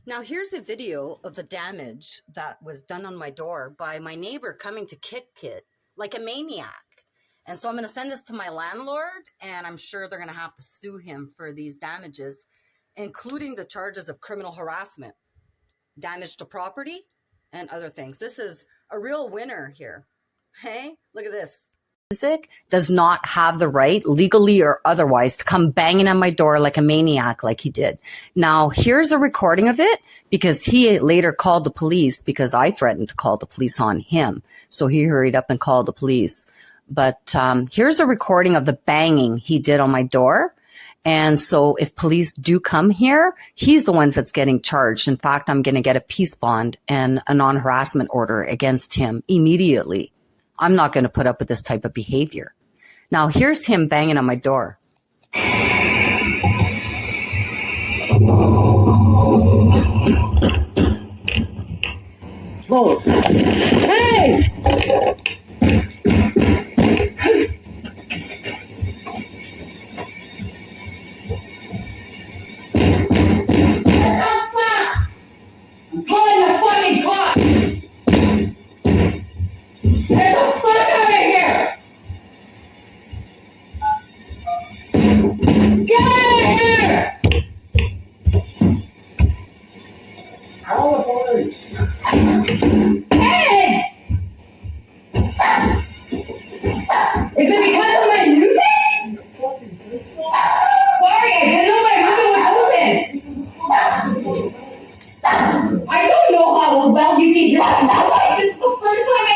Now here's a video of the damage that was done on my door by my neighbor coming to kick it like a maniac. And so I'm going to send this to my landlord, and I'm sure they're going to have to sue him for these damages, including the charges of criminal harassment, damage to property, and other things. This is a real winner here. Hey, look at this. Music does not have the right, legally or otherwise, to come banging on my door like a maniac like he did. Now, here's a recording of it because he later called the police because I threatened to call the police on him. So he hurried up and called the police. But here's a recording of the banging he did on my door. And so if police do come here, he's the one that's getting charged. In fact, I'm going to get a peace bond and a non-harassment order against him immediately. I'm not going to put up with this type of behavior. Now, here's him banging on my door. Oh. Hey! I'm calling the fucking cops! Get the fuck out of here! Get out of here! Call the police. Hey! Is it because of my music? Sorry, I didn't know my window was open. I don't know how well you can hear that. It's the first time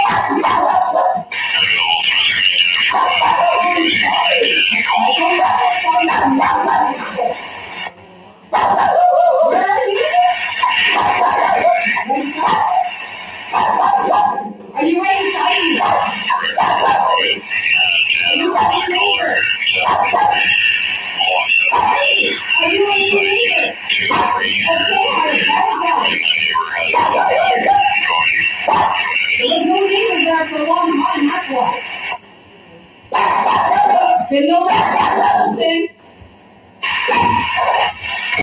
Are you ready to fight? Are you ready to over? Are you ready to leave? There was no neighbors there for a long time, that's why. Didn't know that.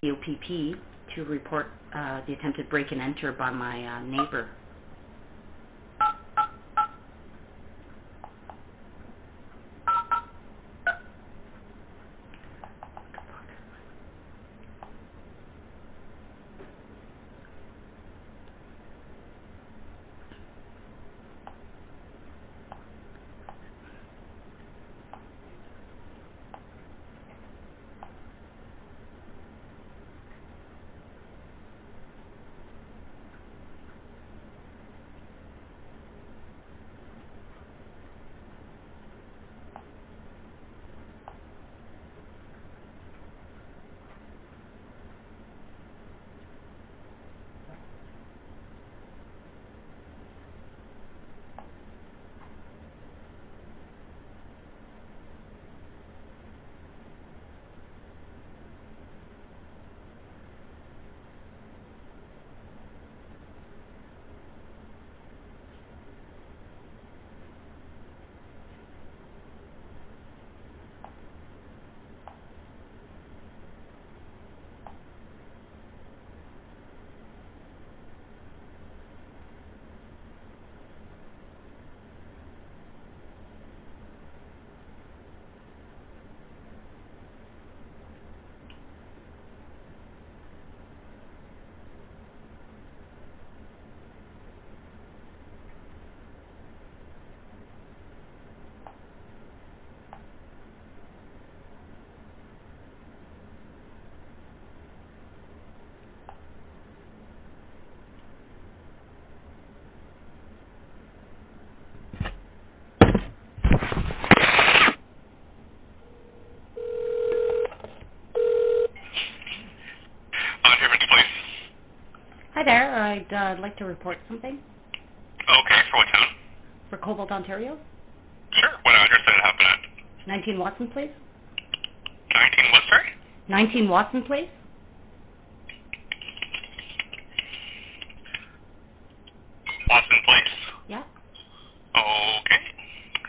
LIKEOPP to report the attempted break and enter by my neighbor. Hi there, I'd like to report something. Okay, for what town? For Cobalt, Ontario. Sure, what address did it happen at? 19 Watson Place. 19 what, sorry? 19 Watson Place. Watson Place? Yeah. Okay.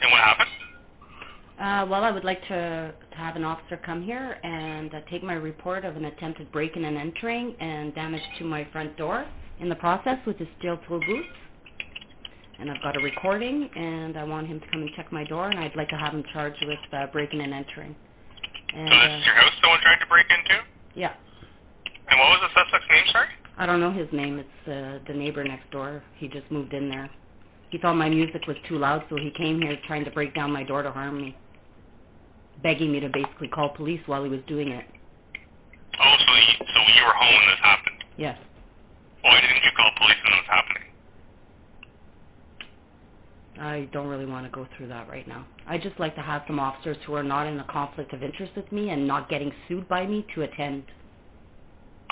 And what happened? Well, I would like to have an officer come here and take my report of an attempted break-in and entering and damage to my front door in the process with his steel tool boots. And I've got a recording, and I want him to come and check my door, and I'd like to have him charged with breaking and entering. And, so this is your house someone tried to break into? Yeah. And what was the suspect's name, sorry? I don't know his name. It's the neighbor next door. He just moved in there. He thought my music was too loud, so he came here trying to break down my door to harm me, begging me to basically call police while he was doing it. Oh, so you were home when this happened? Yes. Why didn't you call police when it was happening? I don't really want to go through that right now. I'd just like to have some officers who are not in a conflict of interest with me and not getting sued by me to attend.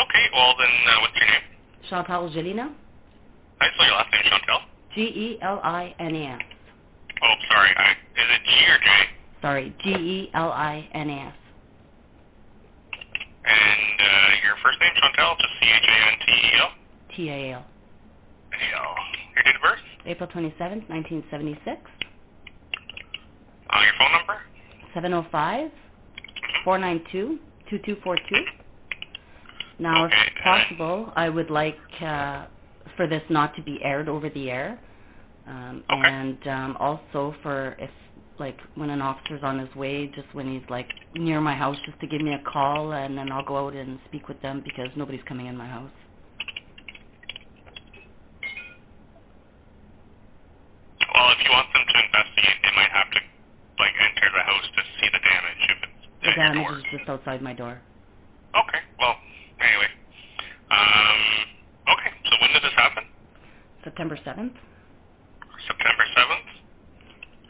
Okay, well then, what's your name? Chantal Gelina. I spell your last name, Chantal? G-E-L-I-N-A-S. Oh, sorry, is it G or J? Sorry, G-E-L-I-N-A-S. And your first name, Chantal, just C-H-A-N-T-E-L? T-A-L. A-L. Your date of birth? April 27th, 1976. Your phone number? 705-492-2242. Now, okay, if possible, I would like for this not to be aired over the air. Okay. And also for if, like, when an officer's on his way, just when he's, like, near my house, just to give me a call, and then I'll go out and speak with them because nobody's coming in my house. Well, if you want them to investigate, they might have to, like, enter the house to see the damage if it's The at your damage door. is just outside my door. Okay, well, anyway. Okay, so when did this happen? September 7th. September 7th?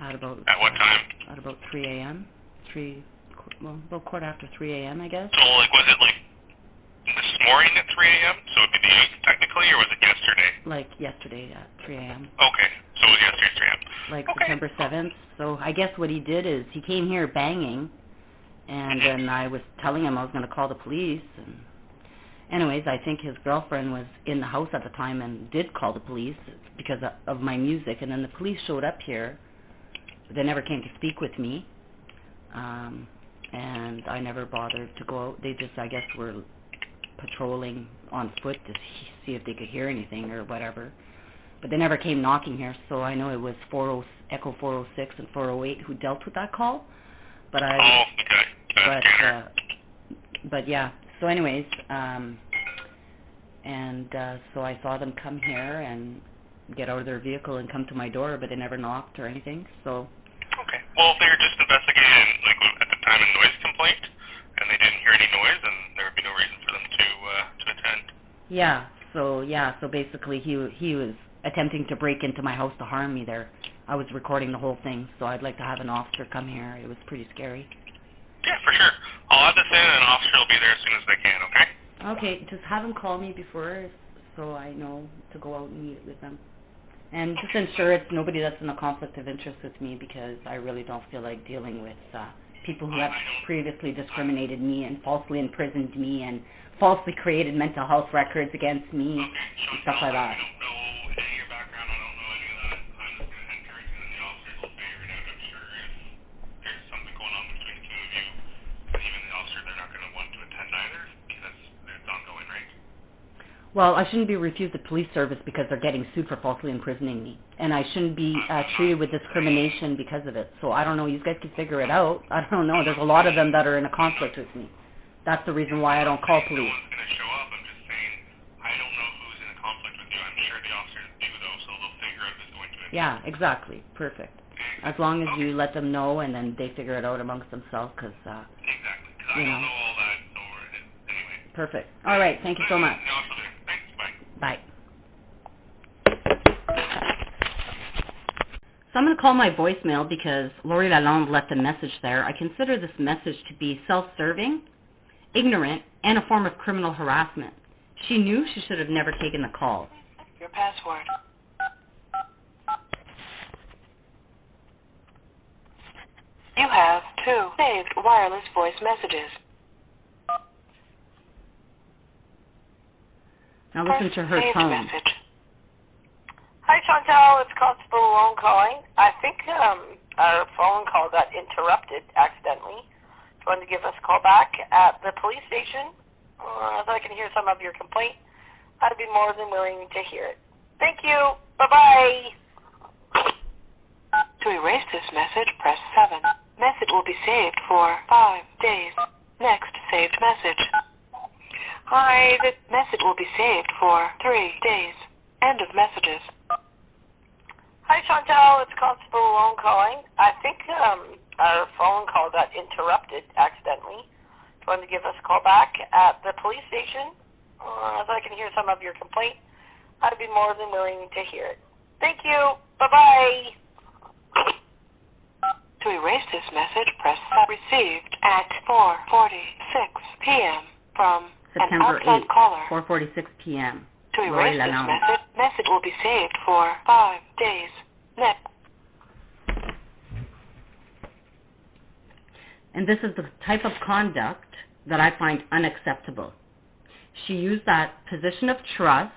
At what time? At about 3 a.m. About quarter after 3 a.m., I guess. So, like, was it, like, this morning at 3 a.m.? So it would be the 8th, technically, or was it yesterday? Like yesterday at 3 a.m. Okay, so it was yesterday at 3 a.m. Like okay. September 7th. So I guess what he did is he came here banging, and then I was telling him I was going to call the police. And anyways, I think his girlfriend was in the house at the time and did call the police because of my music. And then the police showed up here. They never came to speak with me, and I never bothered to go out. They just, I guess, were patrolling on foot to see if they could hear anything or whatever. But they never came knocking here, so I know it was Echo 406 and 408 who dealt with that call. But but yeah. So anyways, so I saw them come here and get out of their vehicle and come to my door, but they never knocked or anything. So. Okay. Well, if they were just investigating, like, at the time, a noise complaint, and they didn't hear any noise, then there would be no reason for them to attend. Yeah. So basically, he was attempting to break into my house to harm me there. I was recording the whole thing, so I'd like to have an officer come here. It was pretty scary. Yeah, for sure. I'll add this in, and an officer will be there as soon as they can, okay? Okay, just have him call me before so I know to go out and meet with them. And just ensure it's nobody that's in a conflict of interest with me because I really don't feel like dealing with people who have previously discriminated me and falsely imprisoned me and falsely created mental health records against me and stuff like that. I don't know any of your background. I don't know any of that. I'm just going to enter it, and then the officers will figure it out. I'm sure if there's something going on between the two of you, and even the officer, they're not going to want to attend either because it's ongoing, right? Well, I shouldn't be refused the police service because they're getting sued for falsely imprisoning me. And I shouldn't be treated with discrimination because of it. So I don't know. You guys can figure it out. I don't know. There's a lot of them that are in a conflict with me. That's the reason why I don't call police. No one's going to show up. I'm just saying, I don't know who's in a conflict with you. I'm sure the officers do, though, so they'll figure out who's going to attend. Yeah, exactly. Perfect. As long as you let them know and then they figure it out amongst themselves because, exactly. Because I don't know all that, so anyway. Perfect. All right. Thank you so much. Bye. So I'm going to call my voicemail because Lori Lalonde left a message there. I consider this message to be self-serving, ignorant, and a form of criminal harassment. She knew she should have never taken the call. Your password. You have 2 saved wireless voice messages. Now listen to her Saved tone. message. Hi, Chantal. It's Constable Malone calling. I think our phone call got interrupted accidentally. going to give us a call back at the police station, so I can hear some of your complaint, I'd be more than willing to hear it. Thank you. Bye-bye. To erase this message, press 7. Message will be saved for 5 days. Next saved message. Hi, this message will be saved for 3 days. End of messages. Hi, Chantal. It's Constable Malone calling. I think our phone call got interrupted accidentally. Going to give us a call back at the police station, so I can hear some of your complaint. I'd be more than willing to hear it. Thank you. Bye-bye. To erase this message, press received at 4:46 p.m. from September an outside 8th, caller. 4:46 p.m. To erase this message will be saved for 5 days. Next. And this is the type of conduct that I find unacceptable. She used that position of trust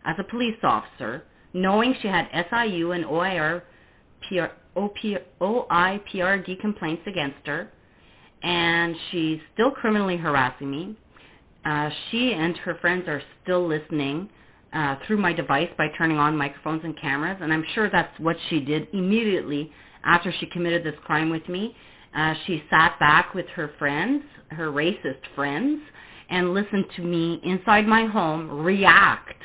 as a police officer, knowing she had SIU and OIPRD complaints against her, and she's still criminally harassing me. She and her friends are still listening through my device by turning on microphones and cameras, and I'm sure that's what she did immediately after she committed this crime with me. She sat back with her friends, her racist friends, and listened to me inside my home react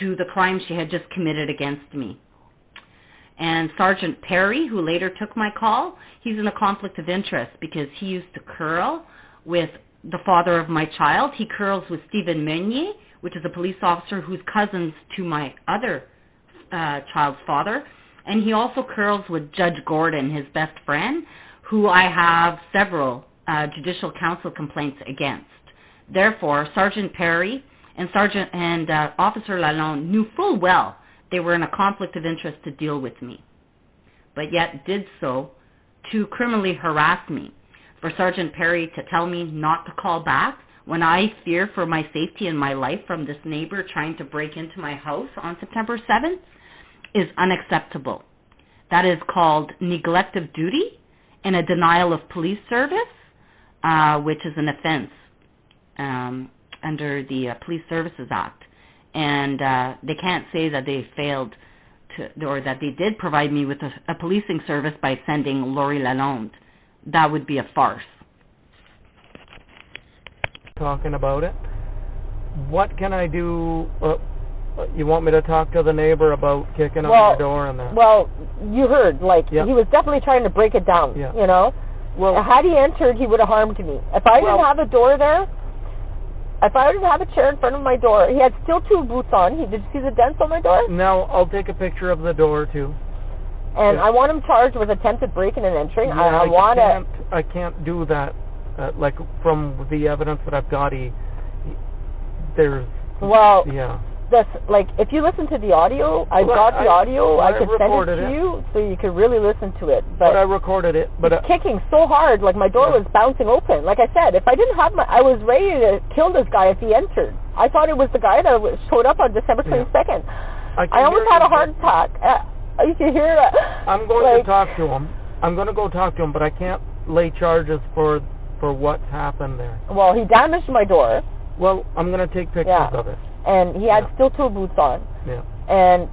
to the crime she had just committed against me. And Sergeant Perry, who later took my call, he's in a conflict of interest because he used to curl with the father of my child. He curls with Stephen Meunier, which is a police officer who's cousins to my other child's father. And he also curls with Judge Gordon, his best friend, who I have several judicial council complaints against. Therefore, Sergeant Perry and Officer Lalonde knew full well they were in a conflict of interest to deal with me, but yet did so to criminally harass me. For Sergeant Perry to tell me not to call back when I fear for my safety and my life from this neighbor trying to break into my house on September 7th is unacceptable. That is called neglect of duty and a denial of police service, which is an offense under the Police Services Act. And they can't say that they failed to, or that they did provide me with a policing service by sending Lori Lalonde. That would be a farce. Talking about it. What can I do? You want me to talk to the neighbor about kicking on the door and that? Well, you heard, he was definitely trying to break it down, you know? Well, had he entered, he would have harmed me. If I didn't have a door there, if I didn't have a chair in front of my door, he had steel toe boots on. Did you see the dents on my door? No, I'll take a picture of the door, too. And I want him charged with attempted breaking and entering. Yeah, I can't do that. From the evidence that I've got, there's... Well... Yeah. If you listen to the audio, I could send it to you so you could really listen to it. But I recorded it. But it's kicking so hard, my door was bouncing open. Like I said, if I didn't have I was ready to kill this guy if he entered. I thought it was the guy that showed up on December 22nd. I almost had a heart attack. You can hear it. I'm going to talk to him. I'm going to go talk to him, but I can't lay charges for what's happened there. Well, he damaged my door. Well, I'm going to take pictures of it. And he had steel toe boots on. Yeah. And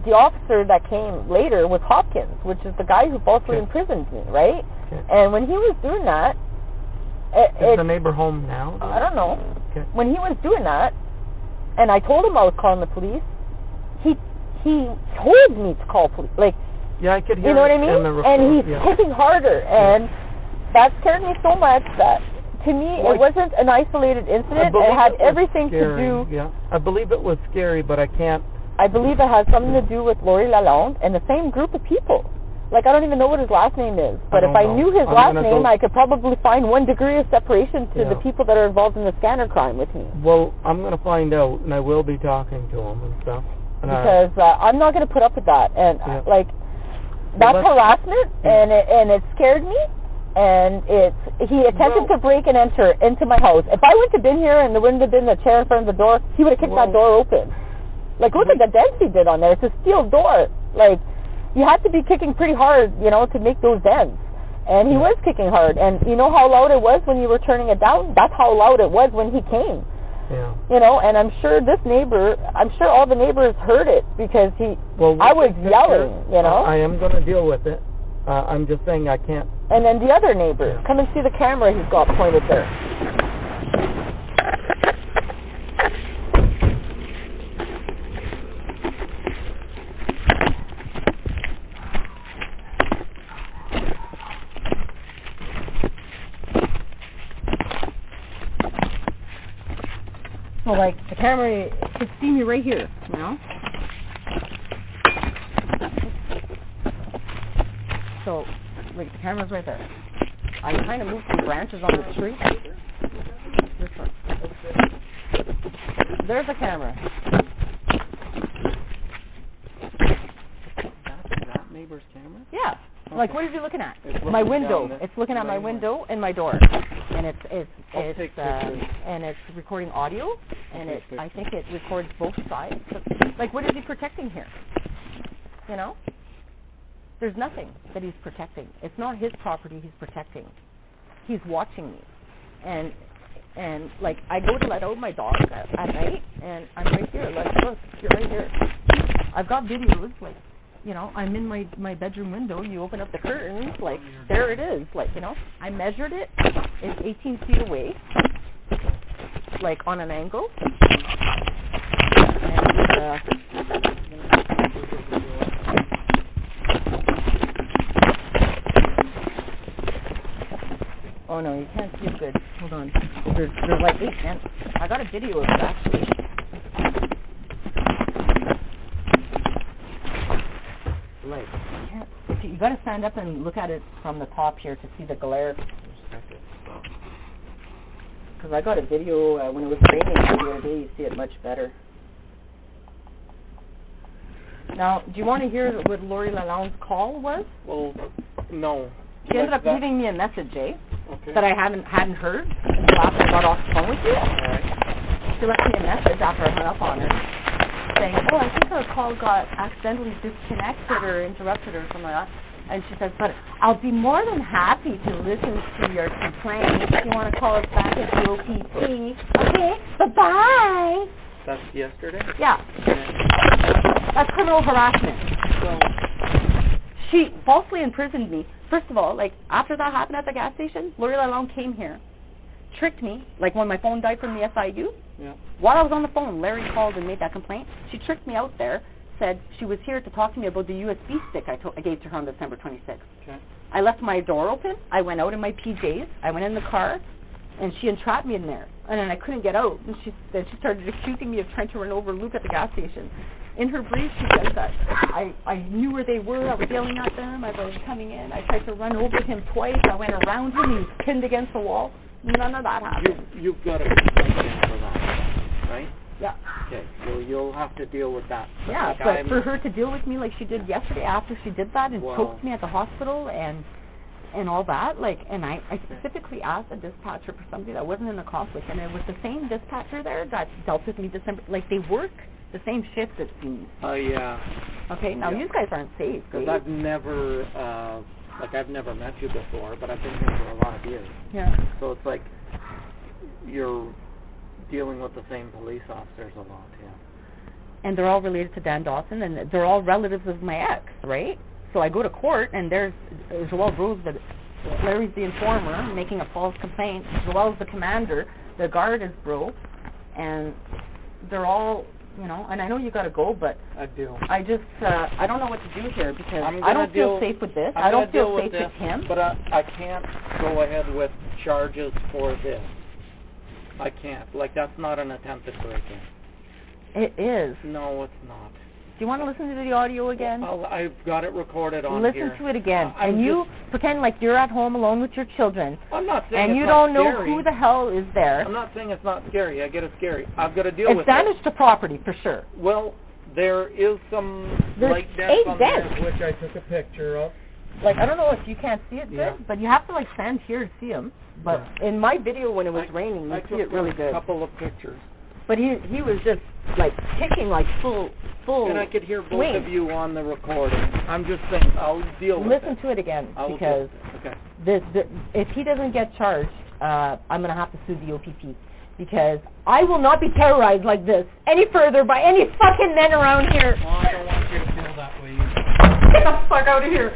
the officer that came later was Hopkins, which is the guy who falsely imprisoned me, right? Okay. And when he was doing that... Is the neighbor home now? I don't know. Okay. When he was doing that, and I told him I was calling the police, he told me to call police. Yeah, I could hear you know what I mean? And he's hitting harder, and that scared me so much that... To me, it wasn't an isolated incident. It had everything to do... Yeah, I believe it was scary, but I can't... I believe it has something to do with Lori Lalonde and the same group of people. I don't even know what his last name is. But if I knew his last name, I could probably find 1 degree of separation to the people that are involved in the scanner crime with me. Well, I'm going to find out, and I will be talking to him and stuff. Because I'm not going to put up with that. And, that's harassment, and it scared me. And he attempted to break and enter into my house. If I wouldn't have been here and there wouldn't have been a chair in front of the door, he would have kicked that door open. Look at the dents he did on there. It's a steel door. You had to be kicking pretty hard, to make those dents. And he was kicking hard. And you know how loud it was when you were turning it down? That's how loud it was when he came. Yeah. You know, and I'm sure all the neighbors heard it because I was yelling, you know. I am going to deal with it. I'm just saying I can't. And then the other neighbor, come and see the camera he's got pointed there. So, like, the camera could see me right here, you know? So, like, the camera's right there. I kind of moved some branches on the tree. This one. There's the camera. That neighbor's camera? Yeah. Okay. Like, what is he looking at? My window. It's looking at my window and my door, and it's recording audio, and I think it records both sides. Like, what is he protecting here? You know, there's nothing that he's protecting. It's not his property he's protecting. He's watching me, and like I go to let out my dog at night, and I'm right here. Like, look, you're right here. I've got videos, like. You know, I'm in my bedroom window, you open up the curtains, like, there it is. Like, you know, I measured it. It's 18 feet away, like, on an angle. And, oh, no, you can't see it good. Hold on. There's like 8 ants. I got a video of it, actually. Like, you got to stand up and look at it from the top here to see the glare. Because I got a video when it was raining the other day. You see it much better. Now, do you want to hear what Lori Lalonde's call was? Well, no. She ended up leaving me a message, okay. that I hadn't heard until after I got off the phone with you. Right. She left me a message after I hung up on her, saying, oh, I think our call got accidentally disconnected or interrupted or something like that. And she says, but I'll be more than happy to listen to your complaint if you want to call us back at the OPT. Okay, bye-bye. That's yesterday? Yeah. That's criminal harassment. So she falsely imprisoned me. First of all, like, after that happened at the gas station, Lori Lalonde came here, tricked me, like when my phone died from the SIU. Yeah. While I was on the phone, Larry called and made that complaint. She tricked me out there, said she was here to talk to me about the USB stick I gave to her on December 26th. Okay. I left my door open. I went out in my PJs. I went in the car, and she entrapped me in there. And then I couldn't get out. And she started accusing me of trying to run over Luke at the gas station. In her brief, she says that I knew where they were. I was yelling at them as I was coming in. I tried to run over him twice. I went around him. He was pinned against the wall. None of that happened. You've got a complaint for that, right? Yeah. Okay, so you'll have to deal with that. Yeah, like but for her to deal with me like she did yesterday after she did that and Wow. choked me at the hospital and all that, like, and I specifically asked a dispatcher for somebody that wasn't in a conflict, and it was the same dispatcher there that dealt with me December, like, they work the same shift, it seems. Oh, yeah. Okay, now you guys aren't safe, because I've never met you before, but I've been here for a lot of years. Yeah. So it's like you're dealing with the same police officers a lot, yeah. And they're all related to Dan Dawson, and they're all relatives of my ex, right? So I go to court, and there's Joelle Rose, but Larry's the informer, making a false complaint. Joelle's the commander. The guard is Bro, and they're all, you know, and I know you got to go, but I do. I just, I don't know what to do here because I don't feel safe with this. I don't feel safe with him. But I can't go ahead with charges for this. I can't. Like, that's not an attempted break-in. It is. No, it's not. Do you want to listen to the audio again? I've got it recorded on here. Listen to it again. And you pretend like you're at home alone with your children. I'm not saying and you don't know who the hell is there. I'm not saying it's not scary. I get it scary. I've got to deal with it. It's damage to property, for sure. Well, there is some light dents on there, which I took a picture of. Like, I don't know if you can't see it good, but you have to, like, stand here to see them. But in my video when it was raining, you see it really good. A couple of pictures. But he was just, like, kicking, like, full full And I could hear both swing. of you on the recording. I'm just saying, I'll deal with Listen it. to it again, I will because okay. if he doesn't get charged, I'm going to have to sue the OPP, because I will not be terrorized like this any further by any fucking men around here. Well, I don't want you to feel that way. Get the fuck out of here.